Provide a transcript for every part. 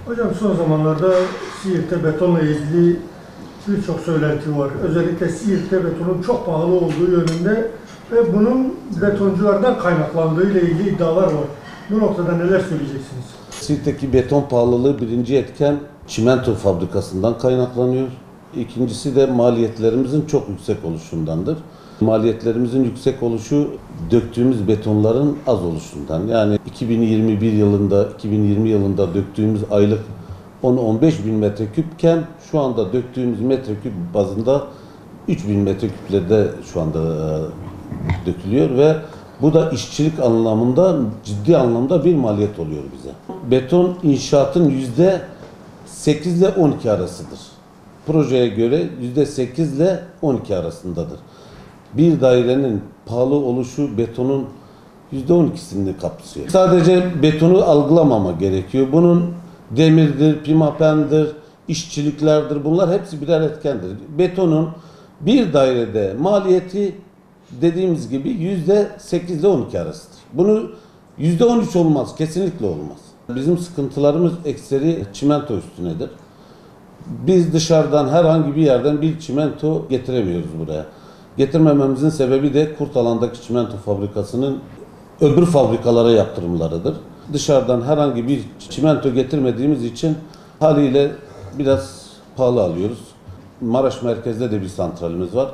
Hocam son zamanlarda Siirt'te betonla ilgili birçok söylenti var. Özellikle Siirt'te betonun çok pahalı olduğu yönünde ve bunun betonculardan kaynaklandığı ile ilgili iddialar var. Bu noktada neler söyleyeceksiniz? Siirt'teki beton pahalılığı birinci etken çimento fabrikasından kaynaklanıyor. İkincisi de maliyetlerimizin çok yüksek oluşundandır. Maliyetlerimizin yüksek oluşu döktüğümüz betonların az oluşundan. Yani 2021 yılında, 2020 yılında döktüğümüz aylık 10-15 bin metreküpken şu anda döktüğümüz metreküp bazında 3000 metreküplerde şu anda dökülüyor ve bu da işçilik anlamında ciddi anlamda bir maliyet oluyor bize. Beton inşaatın %8 ile 12 arasıdır. Projeye göre %8 ile 12 arasındadır. Bir dairenin pahalı oluşu betonun %12'sini kapsıyor. Sadece betonu algılamama gerekiyor. Bunun demirdir, pimapendir, işçiliklerdir, bunlar hepsi birer etkendir. Betonun bir dairede maliyeti dediğimiz gibi %8 ile 12 arasıdır. Bunu %13 olmaz, kesinlikle olmaz. Bizim sıkıntılarımız ekseri çimento üstünedir. Biz dışarıdan herhangi bir yerden bir çimento getiremiyoruz buraya. Getirmememizin sebebi de Kurtalan'daki çimento fabrikasının öbür fabrikalara yaptırımlarıdır. Dışarıdan herhangi bir çimento getirmediğimiz için haliyle biraz pahalı alıyoruz. Maraş merkezde de bir santralimiz var.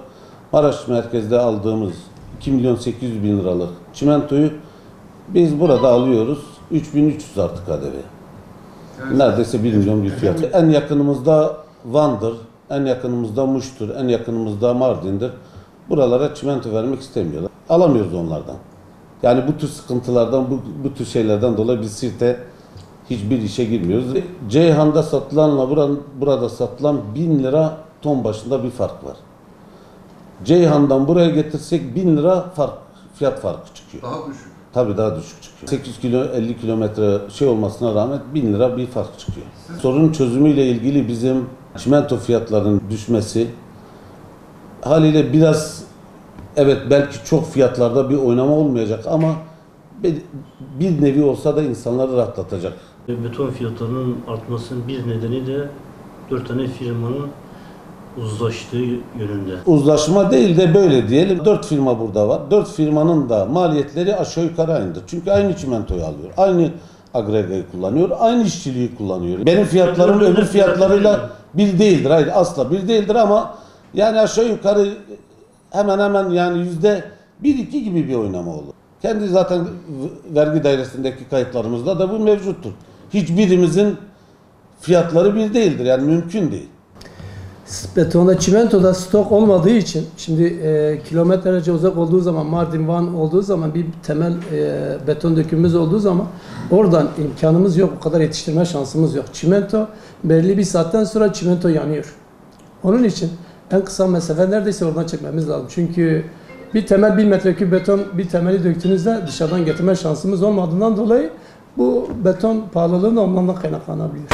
Maraş merkezde aldığımız 2.800.000 liralık çimentoyu biz burada alıyoruz. 3.300 artık KDV. Evet. Neredeyse 1 milyon bir fiyat. En yakınımızda Van'dır, en yakınımızda Muş'tur, en yakınımızda Mardin'dir. Buralara çimento vermek istemiyorlar. Alamıyoruz onlardan. Yani bu tür sıkıntılardan, bu tür şeylerden dolayı biz Siirt'e hiçbir işe girmiyoruz. Ceyhan'da satılanla burada satılan 1000 lira ton başında bir fark var. Ceyhan'dan buraya getirsek 1000 lira fiyat farkı çıkıyor. Daha düşük. Tabii daha düşük çıkıyor. 8 kilo 50 kilometre şey olmasına rağmen 1000 lira bir fark çıkıyor. Sorunun çözümüyle ilgili bizim çimento fiyatlarının düşmesi haliyle biraz, evet belki çok fiyatlarda bir oynama olmayacak ama bir nevi olsa da insanları rahatlatacak. Beton fiyatlarının artmasının bir nedeni de 4 tane firmanın uzlaştığı yönünde. Uzlaşma değil de böyle diyelim. 4 firma burada var. 4 firmanın da maliyetleri aşağı yukarı aynıdır. Çünkü aynı çimentoyu alıyor. Aynı agregayı kullanıyor. Aynı işçiliği kullanıyor. Benim fiyatlarım öbür fiyatlarıyla bir değildir. Hayır, asla bir değildir ama yani aşağı yukarı hemen hemen yani %1-2 gibi bir oynama olur. Kendi zaten vergi dairesindeki kayıtlarımızda da bu mevcuttur. Hiçbirimizin fiyatları bir değildir. Yani mümkün değil. Betonda, çimentoda stok olmadığı için şimdi kilometrelerce uzak olduğu zaman, Mardin, Van olduğu zaman bir temel beton dökümümüz olduğu zaman oradan imkanımız yok. O kadar yetiştirme şansımız yok. Çimento belli bir saatten sonra çimento yanıyor. Onun için en kısa mesafe neredeyse oradan çekmemiz lazım. Çünkü bir temel 1 metreküp beton bir temeli döktüğünüzde dışarıdan getirme şansımız olmadığından dolayı bu beton pahalılığının ondan da kaynaklanabiliyor.